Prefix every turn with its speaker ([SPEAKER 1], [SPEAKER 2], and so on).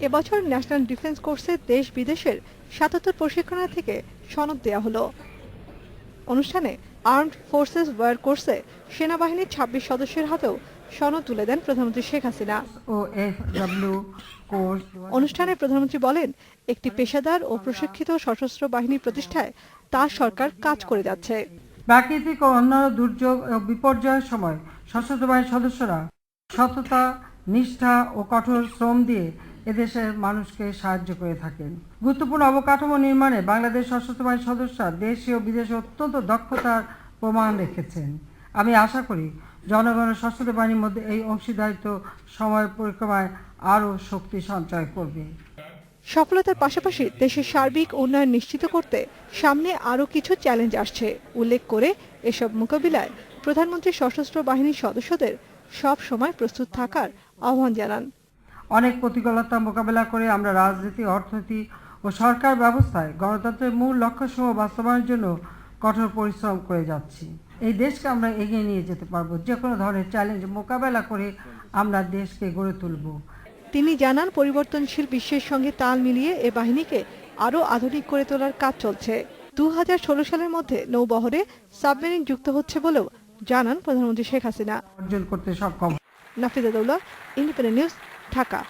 [SPEAKER 1] এবছর national defence কোর্সে দেশ বিদেশের ৭৭ প্রশিক্ষণার্থী থেকে সনদ দেওয়া হলো। অনুষ্ঠানে আর্মড ফোর্সেস ওয়ার কোর্সে সেনাবাহিনীর ২৬ সদস্যের হাতেও সনদ তুলে দেন প্রধানমন্ত্রী শেখ হাসিনা। অনুষ্ঠানে প্রধানমন্ত্রী বলেন, একটি পেশাদার ও প্রশিক্ষিত সশস্ত্র বাহিনী প্রতিষ্ঠায় তার সরকার কাজ করে যাচ্ছে।
[SPEAKER 2] প্রাকৃতিক ও অন্যান্য দুর্যোগ ও বিপর্যয়ের সময় সশস্ত্র বাহিনীর সদস্যরা সততা, নিষ্ঠা ও কঠোর শ্রম দিয়ে এদেশের মানুষকে সাহায্য করে থাকেন। গুরুত্বপূর্ণ অবকাঠামো নির্মাণে বাংলাদেশ সশস্ত্র বাহিনীর সদস্যরা দেশে ও বিদেশে অত্যন্ত দক্ষতার প্রমাণ রেখেছেন। আমি আশা করি জনগণের সশস্ত্র বাহিনীর মধ্যে এই অংশীদারিত্ব সময়ের পরিক্রমায় আরও শক্তি সঞ্চয় করবে।
[SPEAKER 1] সফলতার পাশাপাশি দেশের সার্বিক উন্নয়ন নিশ্চিত করতে সামনে আরও কিছু চ্যালেঞ্জ আসছে উল্লেখ করে এসব মোকাবিলায় প্রধানমন্ত্রী সশস্ত্র বাহিনীর সদস্যদের সব সময় প্রস্তুত থাকার আহ্বান জানান।
[SPEAKER 2] অনেক প্রতিকূলতা মোকাবেলা করে আমরা রাজনীতি, অর্থনীতি ও সরকার ব্যবস্থায় গণতন্ত্রের মূল লক্ষ্যসমূহ বাস্তবায়নের জন্য কঠোর পরিশ্রম করে যাচ্ছি। এই দেশকে আমরা এগিয়ে নিয়ে যেতে পারবো। যে কোনো ধরনের চ্যালেঞ্জ মোকাবেলা করে আমরা দেশকে গড়ে তুলব।
[SPEAKER 1] তিনি জানান, পরিবর্তনশীল বিশ্বের সঙ্গে তাল মিলিয়ে এ বাহিনীকে আরও আধুনিক করে তোলার কাজ চলছে। ২০১৬ সালের মধ্যে নৌবহরে সাবমেরিন যুক্ত হচ্ছে বলেও জানান প্রধানমন্ত্রী শেখ হাসিনা।
[SPEAKER 2] অর্জন করতে সক্ষম।
[SPEAKER 1] Nafiza Daula, independent news, Dhaka.